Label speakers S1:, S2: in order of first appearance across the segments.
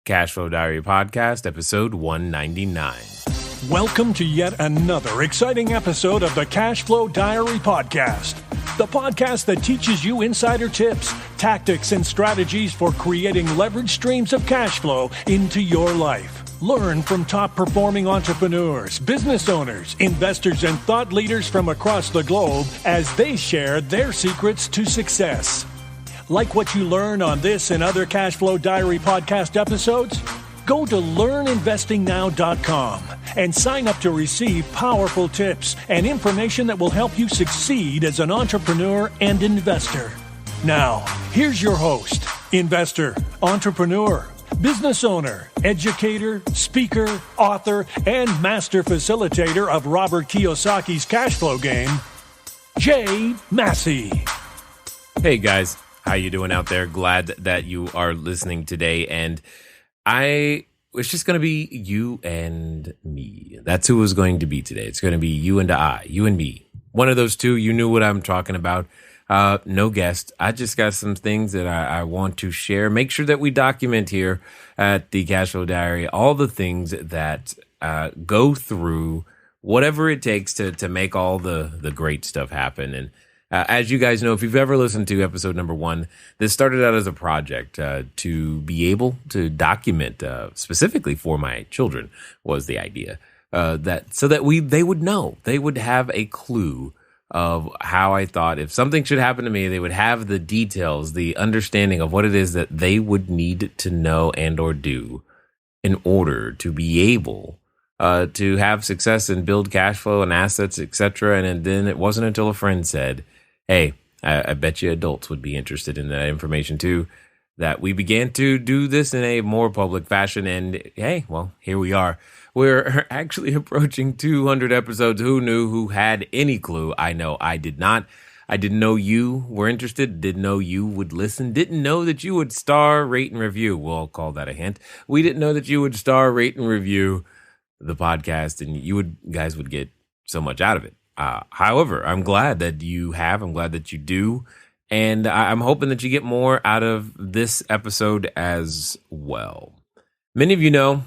S1: Cashflow Diary Podcast, episode 199.
S2: Welcome to yet another exciting episode of the Cashflow Diary Podcast, the podcast that teaches you insider tips, tactics, and strategies for creating leverage streams of cash flow into your life. Learn from top-performing entrepreneurs, business owners, investors, and thought leaders from across the globe as they share their secrets to success. Like what you learn on this and other Cashflow Diary podcast episodes? Go to learninvestingnow.com and sign up to receive powerful tips and information that will help you succeed as an entrepreneur and investor. Now, here's your host, investor, entrepreneur, business owner, educator, speaker, author, and master facilitator of Robert Kiyosaki's cash flow game, Jay Massey.
S1: Hey guys, how you doing out there? Glad that you are listening today, and it's just going to be you and me. That's who it's going to be today. It's going to be you and I, you and me. One of those two, you knew what I'm talking about. No guest. I just got some things that I want to share. Make sure that we document here at the Cashflow Diary all the things that go through whatever it takes to make all the great stuff happen. And as you guys know, if you've ever listened to episode number 1, this started out as a project to be able to document, specifically for my children was the idea, that they would know, they would have a clue of how I thought if something should happen to me, they would have the details, the understanding of what it is that they would need to know and or do in order to be able to have success and build cash flow and assets, etc. And then it wasn't until a friend said, hey, I bet you adults would be interested in that information too, that we began to do this in a more public fashion. And hey, well, here we are. We're actually approaching 200 episodes. Who knew? Who had any clue? I know I did not. I didn't know you were interested. Didn't know you would listen. Didn't know that you would star, rate, and review. We'll call that a hint. We didn't know that you would star, rate, and review the podcast, and you guys would get so much out of it. However, I'm glad that you have. I'm glad that you do. And I'm hoping that you get more out of this episode as well. Many of you know,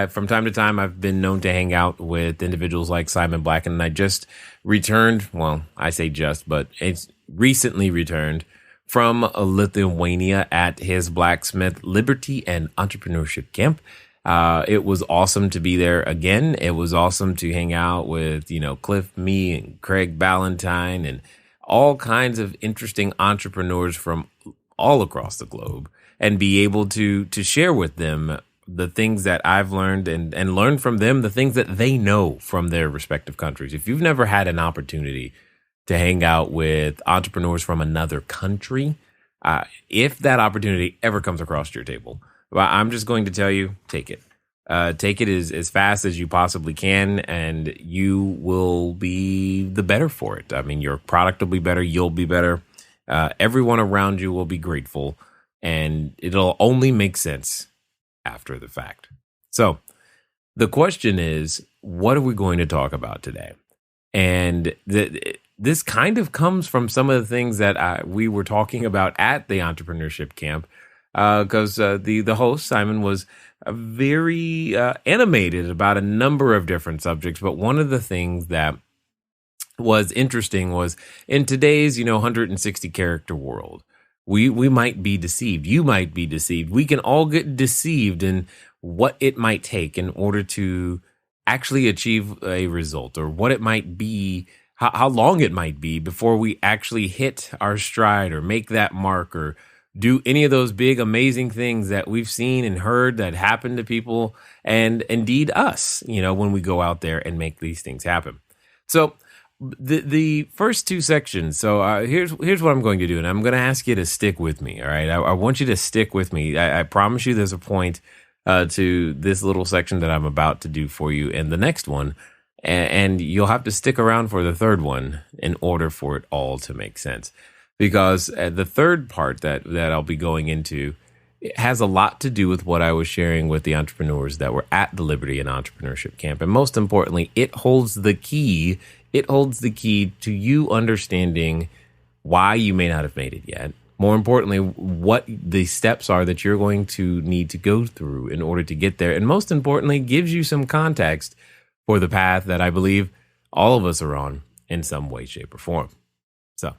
S1: from time to time, I've been known to hang out with individuals like Simon Black, and I just returned. Well, I say just, but it's recently returned from Lithuania at his Blacksmith Liberty and Entrepreneurship Camp. It was awesome to be there again. It was awesome to hang out with, Cliff, me, and Craig Ballantyne, and all kinds of interesting entrepreneurs from all across the globe, and be able to share with them the things that I've learned and learn from them, the things that they know from their respective countries. If you've never had an opportunity to hang out with entrepreneurs from another country, if that opportunity ever comes across your table, well, I'm just going to tell you, take it. Take it as fast as you possibly can, and you will be the better for it. I mean, your product will be better. You'll be better. Everyone around you will be grateful, and it'll only make sense after the fact. So the question is, what are we going to talk about today? And this kind of comes from some of the things that we were talking about at the entrepreneurship camp. Because the host, Simon, was very animated about a number of different subjects. But one of the things that was interesting was in today's, 160 character world, we might be deceived. You might be deceived. We can all get deceived in what it might take in order to actually achieve a result, or what it might be, how long it might be before we actually hit our stride or make that mark or do any of those big, amazing things that we've seen and heard that happen to people, and indeed us, when we go out there and make these things happen. So the first two sections. So here's what I'm going to do, and I'm going to ask you to stick with me. All right, I want you to stick with me. I promise you, there's a point to this little section that I'm about to do for you, and the next one, and you'll have to stick around for the third one in order for it all to make sense. Because the third part that I'll be going into, it has a lot to do with what I was sharing with the entrepreneurs that were at the Liberty and Entrepreneurship Camp. And most importantly, it holds the key. It holds the key to you understanding why you may not have made it yet, more importantly, what the steps are that you're going to need to go through in order to get there. And most importantly, gives you some context for the path that I believe all of us are on in some way, shape, or form. So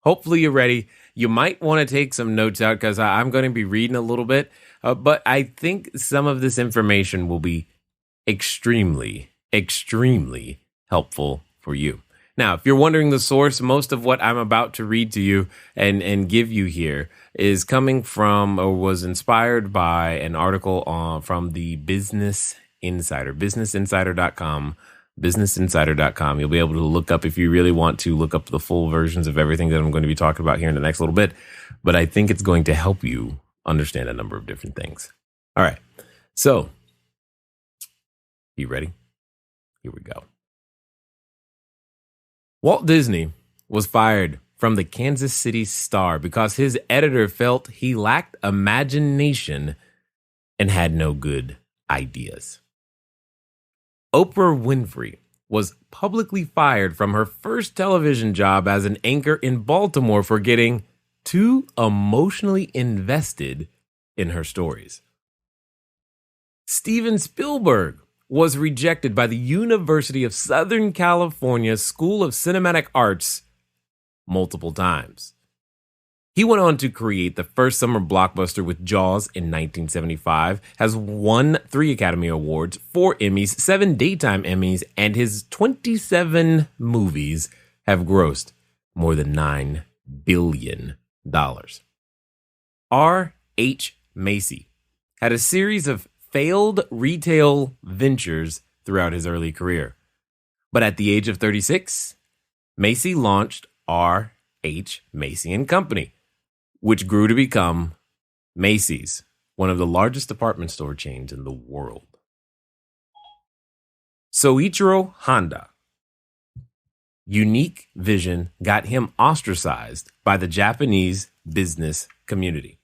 S1: hopefully you're ready. You might want to take some notes out because I'm going to be reading a little bit, but I think some of this information will be extremely, extremely helpful for you. Now, if you're wondering the source, most of what I'm about to read to you and give you here is coming from or was inspired by an article from the Business Insider, businessinsider.com. businessinsider.com. You'll be able to look up, if you really want to, look up the full versions of everything that I'm going to be talking about here in the next little bit. But I think it's going to help you understand a number of different things. All right. So, you ready? Here we go. Walt Disney was fired from the Kansas City Star because his editor felt he lacked imagination and had no good ideas. Oprah Winfrey was publicly fired from her first television job as an anchor in Baltimore for getting too emotionally invested in her stories. Steven Spielberg was rejected by the University of Southern California School of Cinematic Arts multiple times. He went on to create the first summer blockbuster with Jaws in 1975, has won 3 Academy Awards, 4 Emmys, 7 Daytime Emmys, and his 27 movies have grossed more than $9 billion. R.H. Macy had a series of failed retail ventures throughout his early career. But at the age of 36, Macy launched R.H. Macy and Company, which grew to become Macy's, one of the largest department store chains in the world. Soichiro Honda. Unique vision got him ostracized by the Japanese business community.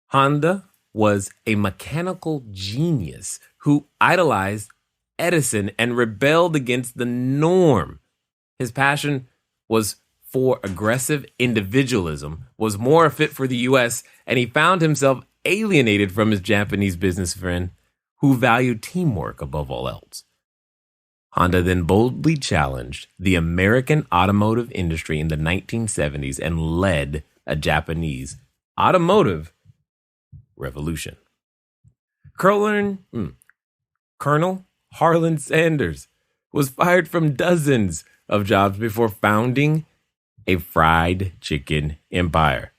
S1: Honda was a mechanical genius who idolized Edison and rebelled against the norm. His passion was for aggressive individualism, was more fit for the U.S., and he found himself alienated from his Japanese business friend who valued teamwork above all else. Honda then boldly challenged the American automotive industry in the 1970s and led a Japanese automotive revolution. Colonel Harlan Sanders was fired from dozens of jobs before founding a fried chicken empire.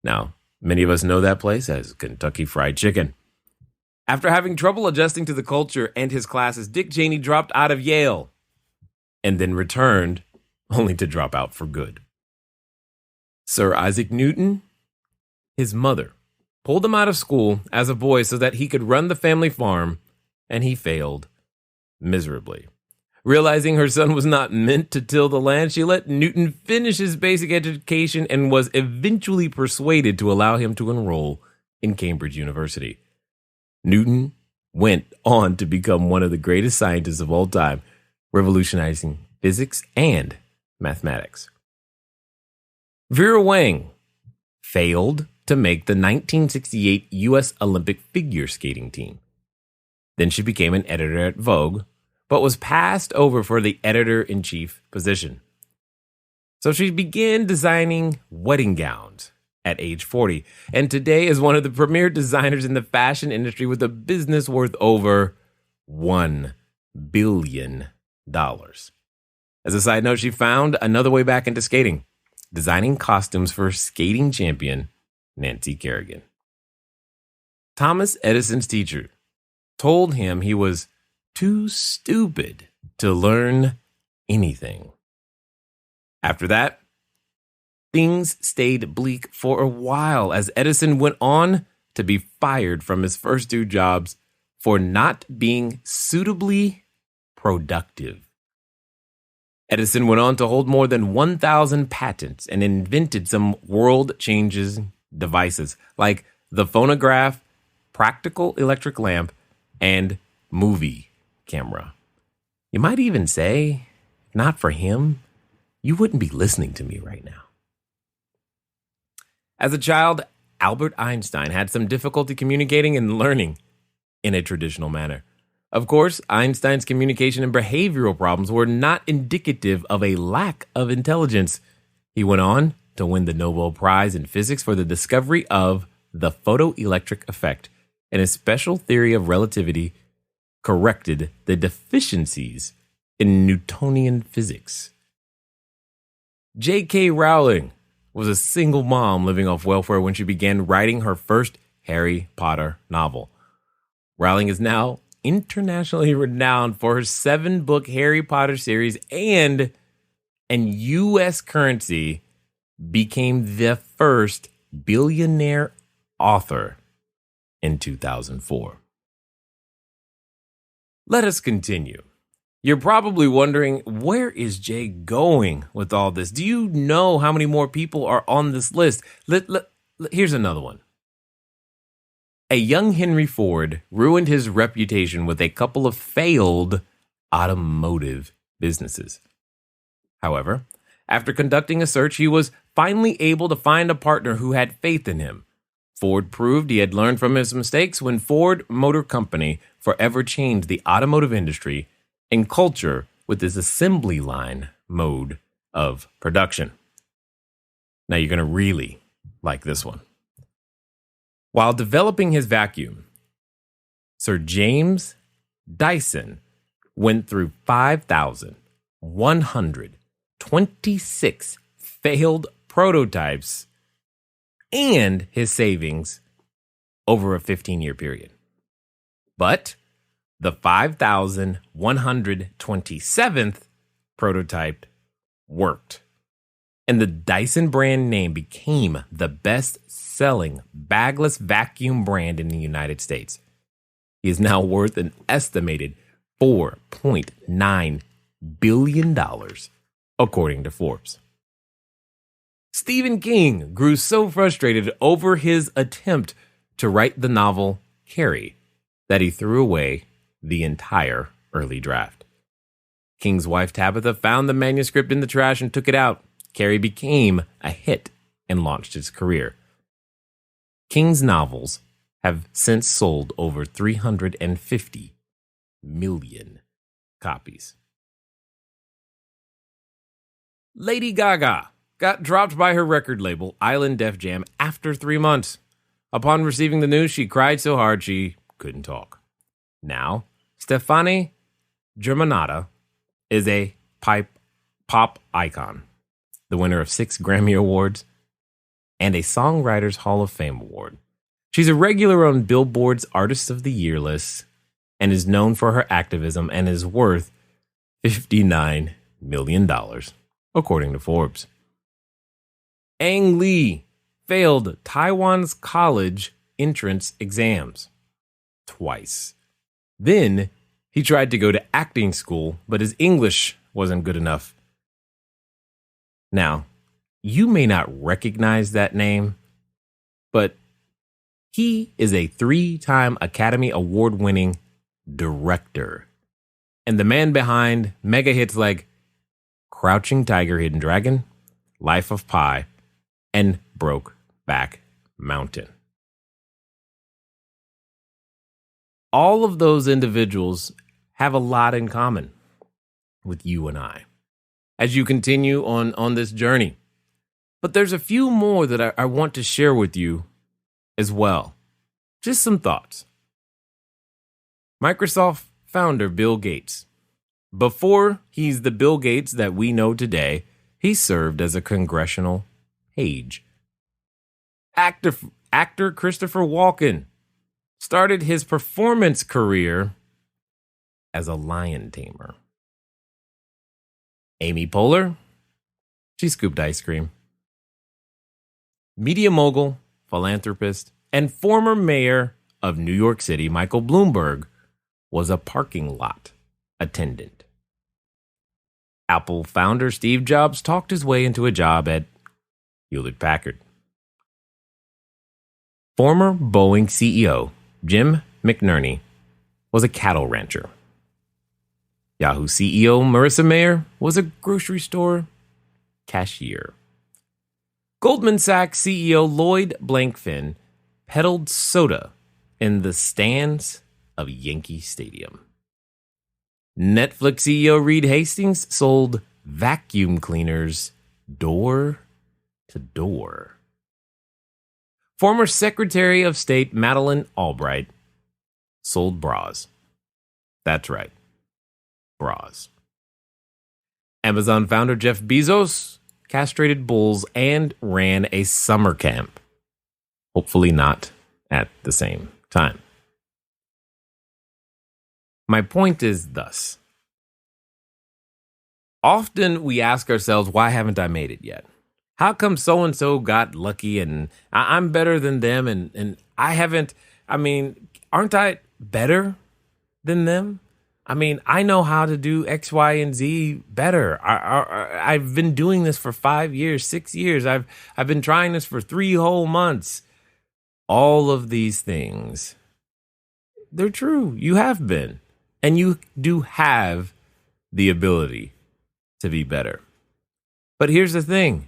S1: Now, many of us know that place as Kentucky Fried Chicken. After having trouble adjusting to the culture and his classes, Dick Cheney dropped out of Yale and then returned only to drop out for good. Sir Isaac Newton, his mother, pulled him out of school as a boy so that he could run the family farm, and he failed miserably. Realizing her son was not meant to till the land, she let Newton finish his basic education and was eventually persuaded to allow him to enroll in Cambridge University. Newton went on to become one of the greatest scientists of all time, revolutionizing physics and mathematics. Vera Wang failed to make the 1968 U.S. Olympic figure skating team. Then she became an editor at Vogue, but was passed over for the editor-in-chief position. So she began designing wedding gowns at age 40, and today is one of the premier designers in the fashion industry with a business worth over $1 billion. As a side note, she found another way back into skating, designing costumes for skating champion Nancy Kerrigan. Thomas Edison's teacher told him he was too stupid to learn anything. After that, things stayed bleak for a while as Edison went on to be fired from his first 2 jobs for not being suitably productive. Edison went on to hold more than 1,000 patents and invented some world-changing devices like the phonograph, practical electric lamp, and movie camera. You might even say, not for him, you wouldn't be listening to me right now. As a child, Albert Einstein had some difficulty communicating and learning in a traditional manner. Of course, Einstein's communication and behavioral problems were not indicative of a lack of intelligence. He went on to win the Nobel Prize in Physics for the discovery of the photoelectric effect, and his special theory of relativity corrected the deficiencies in Newtonian physics. J.K. Rowling was a single mom living off welfare when she began writing her first Harry Potter novel. Rowling is now internationally renowned for her 7-book Harry Potter series, and U.S. currency became the first billionaire author in 2004. Let us continue. You're probably wondering, where is Jay going with all this? Do you know how many more people are on this list? Here's another one. A young Henry Ford ruined his reputation with a couple of failed automotive businesses. However, after conducting a search, he was finally able to find a partner who had faith in him. Ford proved he had learned from his mistakes when Ford Motor Company forever changed the automotive industry and culture with its assembly line mode of production. Now you're going to really like this one. While developing his vacuum, Sir James Dyson went through 5,126 failed prototypes and his savings over a 15-year period. But the 5,127th prototype worked, and the Dyson brand name became the best-selling bagless vacuum brand in the United States. He is now worth an estimated $4.9 billion, according to Forbes. Stephen King grew so frustrated over his attempt to write the novel Carrie that he threw away the entire early draft. King's wife Tabitha found the manuscript in the trash and took it out. Carrie became a hit and launched his career. King's novels have since sold over 350 million copies. Lady Gaga got dropped by her record label, Island Def Jam, after 3 months. Upon receiving the news, she cried so hard she couldn't talk. Now, Stefani Germanotta is a pop icon, the winner of 6 Grammy Awards and a Songwriters Hall of Fame award. She's a regular on Billboard's Artist of the Year list and is known for her activism and is worth $59 million, according to Forbes. Ang Lee failed Taiwan's college entrance exams twice. Then he tried to go to acting school, but his English wasn't good enough. Now, you may not recognize that name, but he is a 3-time Academy Award-winning director and the man behind mega hits like Crouching Tiger, Hidden Dragon, Life of Pi, and Brokeback Mountain. All of those individuals have a lot in common with you and I as you continue on this journey. But there's a few more that I want to share with you as well. Just some thoughts. Microsoft founder Bill Gates. Before he's the Bill Gates that we know today, he served as a congressional page. Actor Christopher Walken started his performance career as a lion tamer. Amy Poehler, she scooped ice cream. Media mogul, philanthropist, and former mayor of New York City, Michael Bloomberg, was a parking lot attendant. Apple founder Steve Jobs talked his way into a job at Hewlett-Packard. Former Boeing CEO Jim McNerney was a cattle rancher. Yahoo CEO Marissa Mayer was a grocery store cashier. Goldman Sachs CEO Lloyd Blankfein peddled soda in the stands of Yankee Stadium. Netflix CEO Reed Hastings sold vacuum cleaners door to door. Former Secretary of State Madeleine Albright sold bras. That's right, bras. Amazon founder Jeff Bezos castrated bulls and ran a summer camp. Hopefully not at the same time. My point is thus. Often we ask ourselves, why haven't I made it yet? How come so-and-so got lucky and I'm better than them and I haven't, aren't I better than them? I know how to do X, Y, and Z better. I've been doing this for 5 years, 6 years. I've been trying this for 3 whole months. All of these things, they're true. You have been. And you do have the ability to be better. But here's the thing.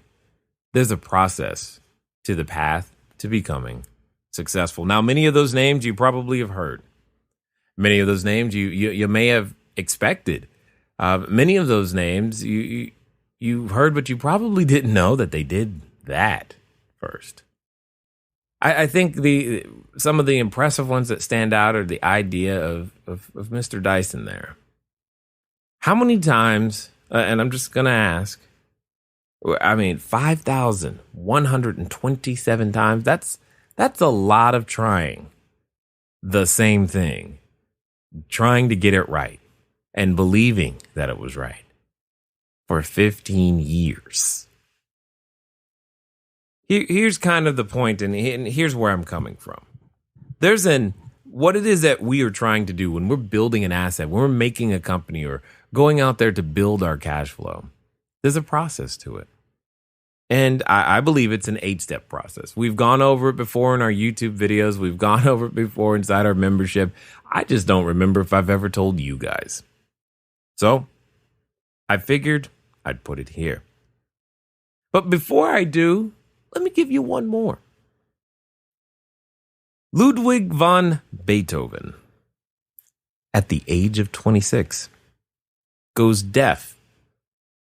S1: There's a process to the path to becoming successful. Now, many of those names you probably have heard. Many of those names you may have expected. Many of those names you heard, but you probably didn't know that they did that first. I think some of the impressive ones that stand out are the idea of Mr. Dyson there. How many times, and I'm just going to ask, 5,127 times, that's a lot of trying the same thing, trying to get it right and believing that it was right for 15 years. Here's kind of the point, and here's where I'm coming from. What it is that we are trying to do when we're building an asset, when we're making a company or going out there to build our cash flow, there's a process to it. And I believe it's an 8-step process. We've gone over it before in our YouTube videos. We've gone over it before inside our membership. I just don't remember if I've ever told you guys. So I figured I'd put it here. But before I do, let me give you one more. Ludwig von Beethoven, at the age of 26, goes deaf.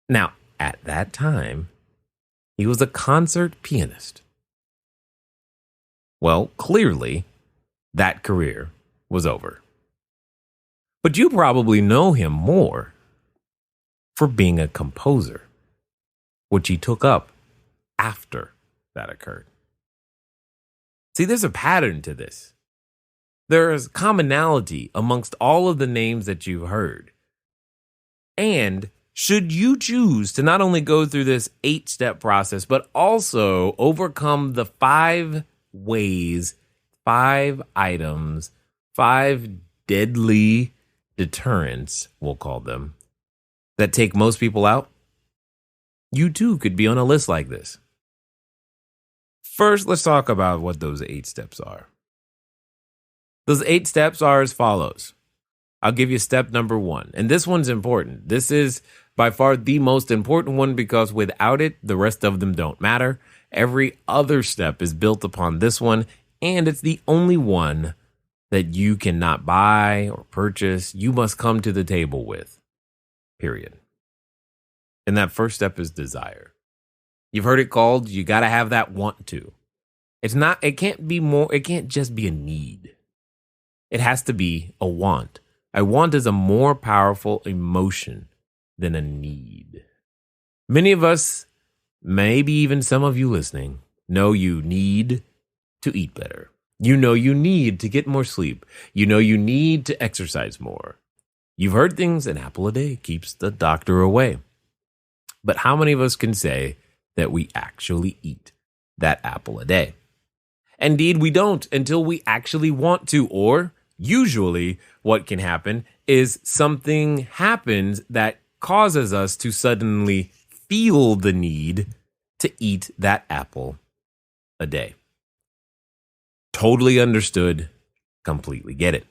S1: Now, at that time, he was a concert pianist. Well, clearly, that career was over. But you probably know him more for being a composer, which he took up after that occurred. See, there's a pattern to this. There is commonality amongst all of the names that you've heard. And should you choose to not only go through this 8-step process, but also overcome the 5 ways, 5 items, 5 deadly deterrents, we'll call them, that take most people out, you too could be on a list like this. First, let's talk about what those 8 steps are. Those 8 steps are as follows. I'll give you step number 1. And this one's important. This is by far the most important one because without it, the rest of them don't matter. Every other step is built upon this one, and it's the only one that you cannot buy or purchase. You must come to the table with, period. And that first step is desire. You've heard it called, you got to have that want to. It can't just be a need. It has to be a want. A want is a more powerful emotion than a need. Many of us, maybe even some of you listening, know you need to eat better. You know you need to get more sleep. You know you need to exercise more. You've heard things, an apple a day keeps the doctor away. But how many of us can say that we actually eat that apple a day? Indeed, we don't until we actually want to, or usually what can happen is something happens that causes us to suddenly feel the need to eat that apple a day. Totally understood, completely get it.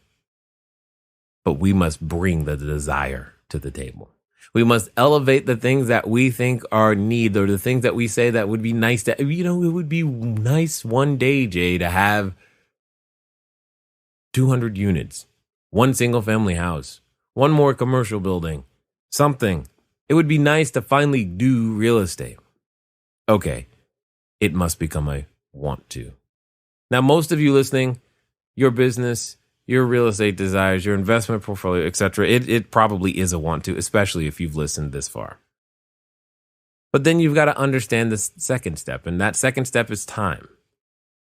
S1: But we must bring the desire to the table. We must elevate the things that we think are need, or the things that we say that would be nice to, it would be nice one day, Jay, to have 200 units, one single family house, one more commercial building, something. It would be nice to finally do real estate. Okay, it must become a want to. Now, most of you listening, your business, your real estate desires, your investment portfolio, etc., it probably is a want to, especially if you've listened this far. But then you've got to understand the second step, and that second step is time.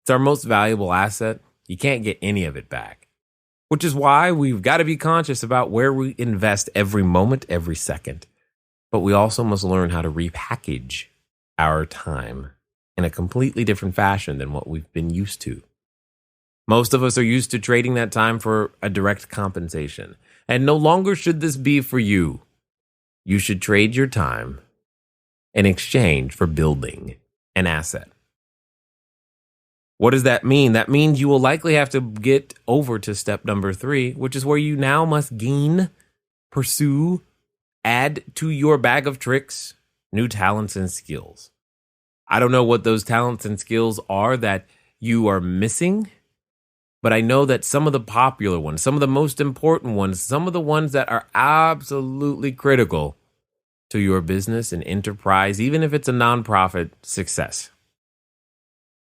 S1: It's our most valuable asset. You can't get any of it back, which is why we've got to be conscious about where we invest every moment, every second. But we also must learn how to repackage our time in a completely different fashion than what we've been used to. Most of us are used to trading that time for a direct compensation. And no longer should this be for you. You should trade your time in exchange for building an asset. What does that mean? That means you will likely have to get over to step number 3, which is where you now must gain, pursue, add to your bag of tricks, new talents and skills. I don't know what those talents and skills are that you are missing, but I know that some of the popular ones, some of the most important ones, some of the ones that are absolutely critical to your business and enterprise, even if it's a nonprofit success,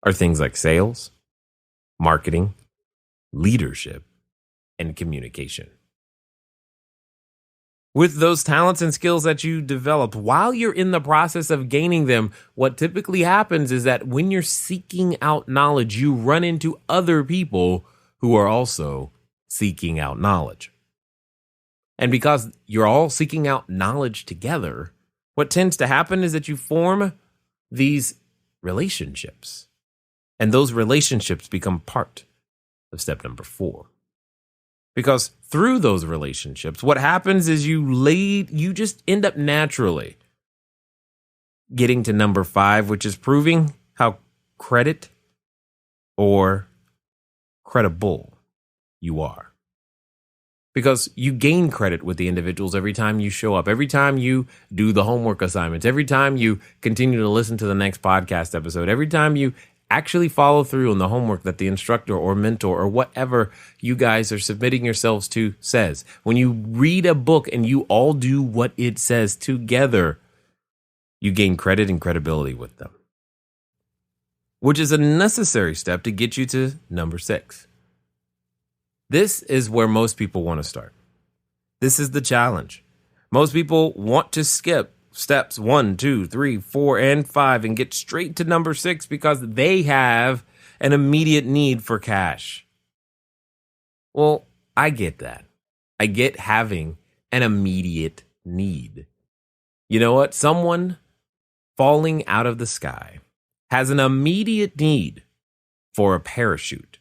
S1: are things like sales, marketing, leadership, and communication. With those talents and skills that you develop, while you're in the process of gaining them, what typically happens is that when you're seeking out knowledge, you run into other people who are also seeking out knowledge. And because you're all seeking out knowledge together, what tends to happen is that you form these relationships. And those relationships become part of step number 4. Because through those relationships, what happens is you just end up naturally getting to number 5, which is proving how credit or credible you are. Because you gain credit with the individuals every time you show up, every time you do the homework assignments, every time you continue to listen to the next podcast episode, every time you actually follow through on the homework that the instructor or mentor or whatever you guys are submitting yourselves to says. When you read a book and you all do what it says together, you gain credit and credibility with them, which is a necessary step to get you to number 6. This is where most people want to start. This is the challenge. Most people want to skip steps 1, 2, 3, 4, and 5 and get straight to number 6 because they have an immediate need for cash. Well, I get that. I get having an immediate need. You know what? Someone falling out of the sky has an immediate need for a parachute.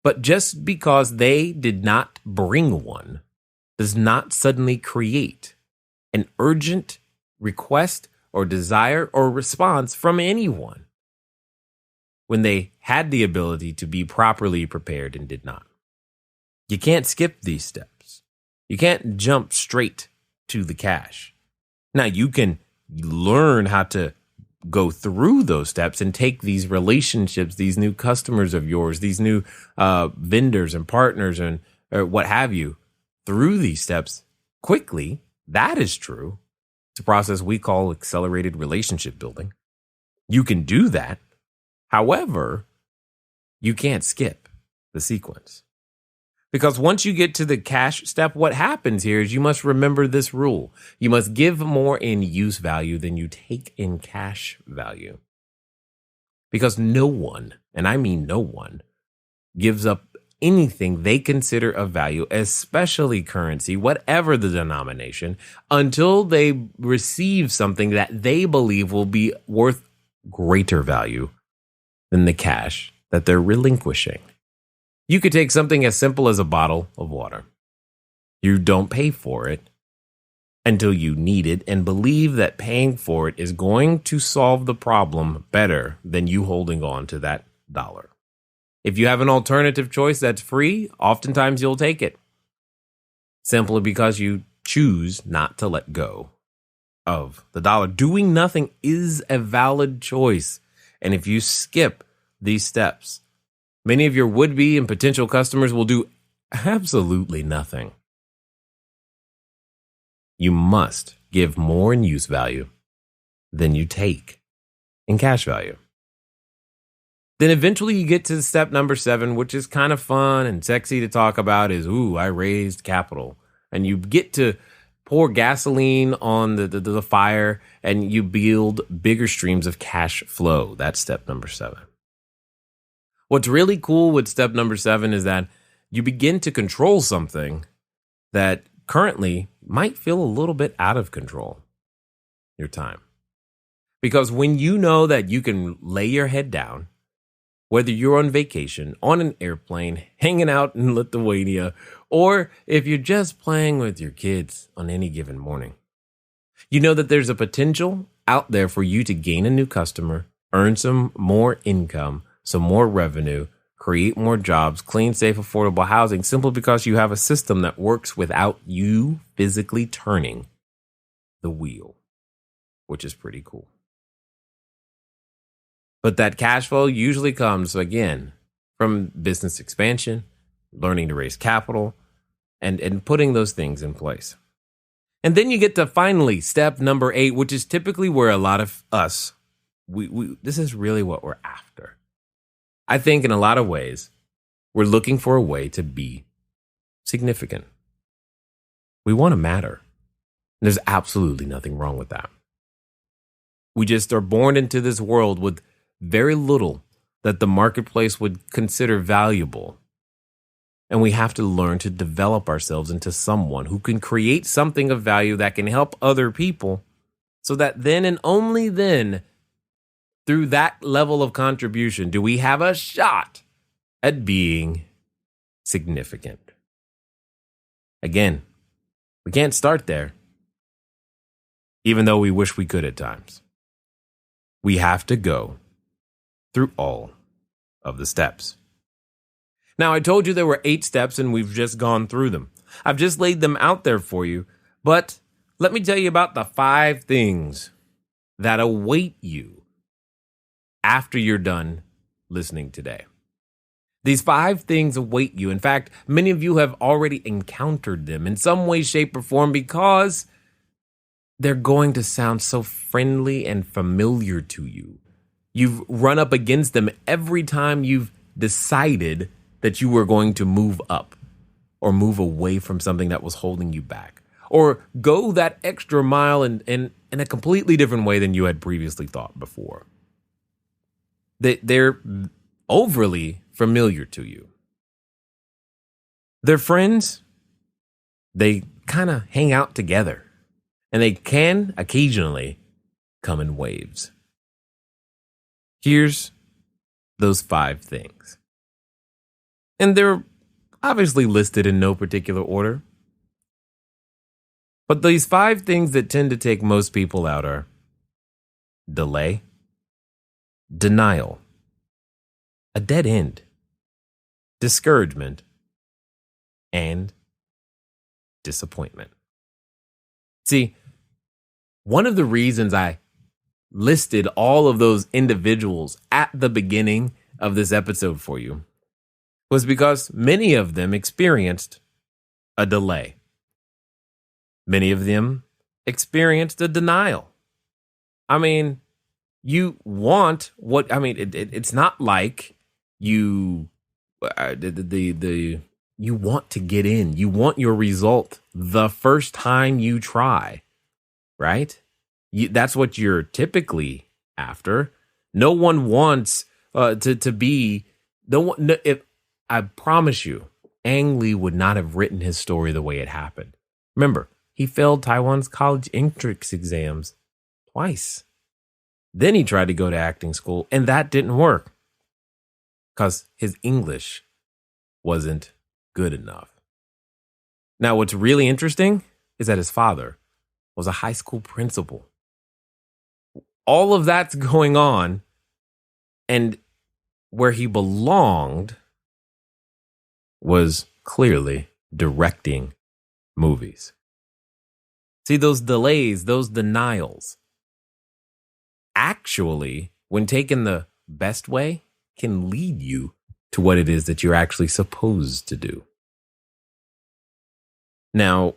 S1: But just because they did not bring one does not suddenly create an urgent request or desire or response from anyone when they had the ability to be properly prepared and did not. You can't skip these steps. You can't jump straight to the cash. Now, you can learn how to go through those steps and take these relationships, these new customers of yours, these new vendors and partners and or what have you, through these steps quickly. That is true. It's a process we call accelerated relationship building. You can do that. However, you can't skip the sequence. Because once you get to the cash step, what happens here is you must remember this rule. You must give more in use value than you take in cash value. Because no one, and I mean no one, gives up anything they consider of value, especially currency, whatever the denomination, until they receive something that they believe will be worth greater value than the cash that they're relinquishing. You could take something as simple as a bottle of water. You don't pay for it until you need it and believe that paying for it is going to solve the problem better than you holding on to that dollar. If you have an alternative choice that's free, oftentimes you'll take it. Simply because you choose not to let go of the dollar. Doing nothing is a valid choice. And if you skip these steps, many of your would-be and potential customers will do absolutely nothing. You must give more in use value than you take in cash value. Then eventually you get to step number 7, which is kind of fun and sexy to talk about, is, I raised capital. And you get to pour gasoline on the fire, and you build bigger streams of cash flow. That's step number 7. What's really cool with step number 7 is that you begin to control something that currently might feel a little bit out of control. Your time. Because when you know that you can lay your head down, whether you're on vacation, on an airplane, hanging out in Lithuania, or if you're just playing with your kids on any given morning, you know that there's a potential out there for you to gain a new customer, earn some more income, some more revenue, create more jobs, clean, safe, affordable housing, simply because you have a system that works without you physically turning the wheel, which is pretty cool. But that cash flow usually comes, again, from business expansion, learning to raise capital, and putting those things in place. And then you get to finally step number 8, which is typically where a lot of us, this is really what we're after. I think in a lot of ways, we're looking for a way to be significant. We want to matter. There's absolutely nothing wrong with that. We just are born into this world with very little that the marketplace would consider valuable. And we have to learn to develop ourselves into someone who can create something of value that can help other people, so that then and only then, through that level of contribution, do we have a shot at being significant. Again, we can't start there, even though we wish we could at times. We have to go through all of the steps. Now, I told you there were 8 steps, and we've just gone through them. I've just laid them out there for you, but let me tell you about the 5 things that await you after you're done listening today. These 5 things await you. In fact, many of you have already encountered them in some way, shape, or form, because they're going to sound so friendly and familiar to you. You've run up against them every time you've decided that you were going to move up or move away from something that was holding you back, or go that extra mile in a completely different way than you had previously thought before. They're overly familiar to you. They're friends. They kind of hang out together, and they can occasionally come in waves. Here's those 5 things. And they're obviously listed in no particular order. But these 5 things that tend to take most people out are delay, denial, a dead end, discouragement, and disappointment. See, one of the reasons I listed all of those individuals at the beginning of this episode for you was because many of them experienced a delay. Many of them experienced a denial. I mean, you want what, I mean, it's not like you, you want to get in. You want your result the first time you try, right? That's what you're typically after. No one wants to be, if I promise you, Ang Lee would not have written his story the way it happened. Remember, he failed Taiwan's college entrance exams twice. Then he tried to go to acting school, and that didn't work because his English wasn't good enough. Now, what's really interesting is that his father was a high school principal. All of that's going on, and where he belonged was clearly directing movies. See, those delays, those denials, actually, when taken the best way, can lead you to what it is that you're actually supposed to do. Now,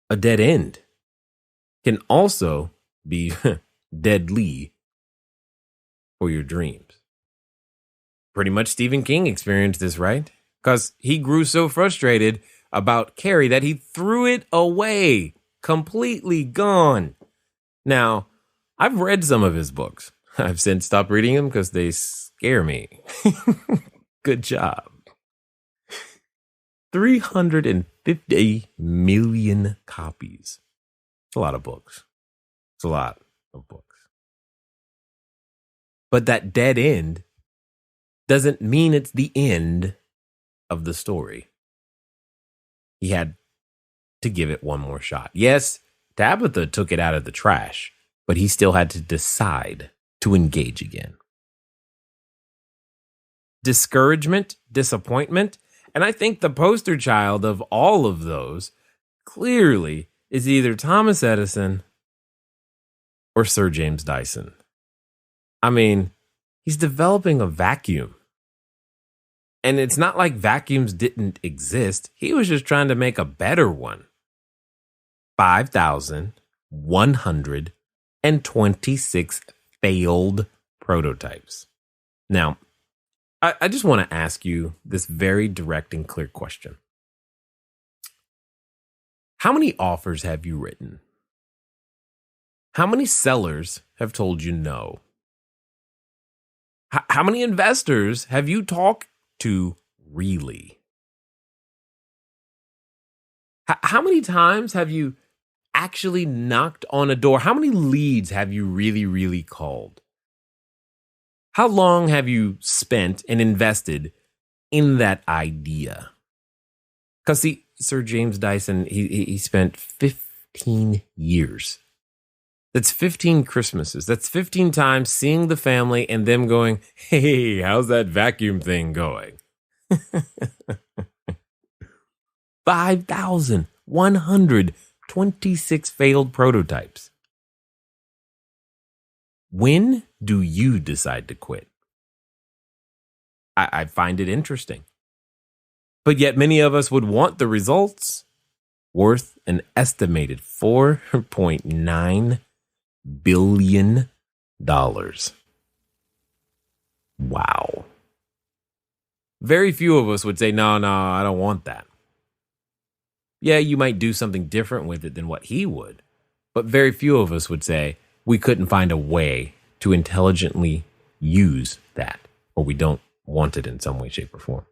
S1: a dead end can also be deadly for your dreams. Pretty much Stephen King experienced this, right? Because he grew so frustrated about Carrie that he threw it away, completely gone. Now, I've read some of his books. I've since stopped reading them because they scare me. Good job. 350 million copies. It's a lot of books. It's a lot of books. But that dead end doesn't mean it's the end of the story. He had to give it one more shot. Yes, Tabitha took it out of the trash, but he still had to decide to engage again. Discouragement, disappointment, and I think the poster child of all of those clearly is either Thomas Edison or Sir James Dyson. I mean, he's developing a vacuum. And it's not like vacuums didn't exist. He was just trying to make a better one. 5,126 failed prototypes. Now, I just want to ask you this very direct and clear question. How many offers have you written? How many sellers have told you no? How many investors have you talked to really? How many times have you actually knocked on a door? How many leads have you really called? How long have you spent and invested in that idea? Because see, Sir James Dyson, he spent 15 years. That's 15 Christmases. That's 15 times seeing the family and them going, hey, how's that vacuum thing going? 5,126 failed prototypes. When do you decide to quit? I find it interesting. But yet many of us would want the results worth an estimated $4.9 billion. Wow. Very few of us would say, no, I don't want that. Yeah, you might do something different with it than what he would. But very few of us would say we couldn't find a way to intelligently use that, or we don't want it in some way, shape, or form.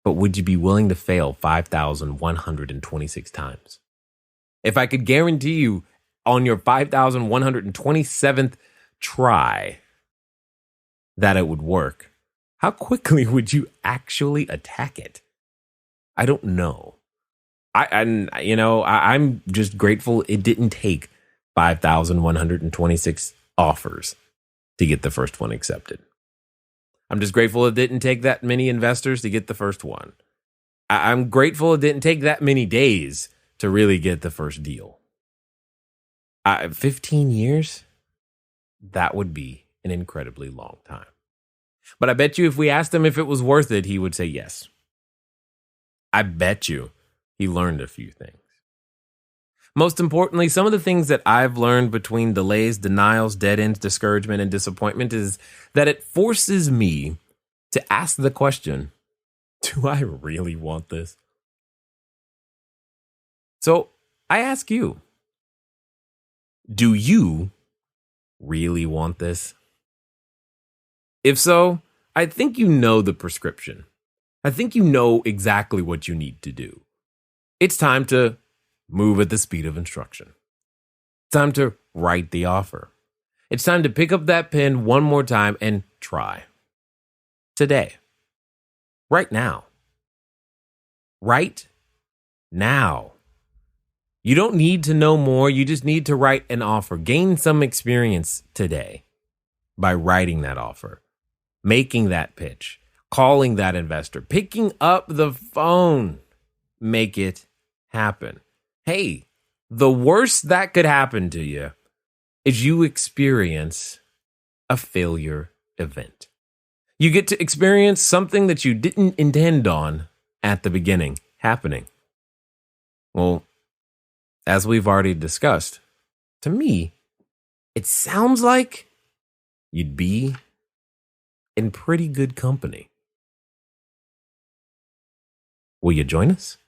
S1: But would you be willing to fail 5,126 times? If I could guarantee you on your 5,127th try that it would work, how quickly would you actually attack it? I don't know. I'm just grateful it didn't take 5,126 offers to get the first one accepted. I'm just grateful it didn't take that many investors to get the first one. I'm grateful it didn't take that many days to really get the first deal. 15 years? That would be an incredibly long time. But I bet you if we asked him if it was worth it, he would say yes. I bet you he learned a few things. Most importantly, some of the things that I've learned between delays, denials, dead ends, discouragement, and disappointment is that it forces me to ask the question, do I really want this? So I ask you, do you really want this? If so, I think you know the prescription. I think you know exactly what you need to do. It's time to move at the speed of instruction. It's time to write the offer. It's time to pick up that pen one more time and try. Today. Right now. Right now. You don't need to know more. You just need to write an offer. Gain some experience today by writing that offer, making that pitch, calling that investor, picking up the phone. Make it happen? Hey, the worst that could happen to you is you experience a failure event. You get to experience something that you didn't intend on at the beginning happening. Well, as we've already discussed, to me, it sounds like you'd be in pretty good company. Will you join us?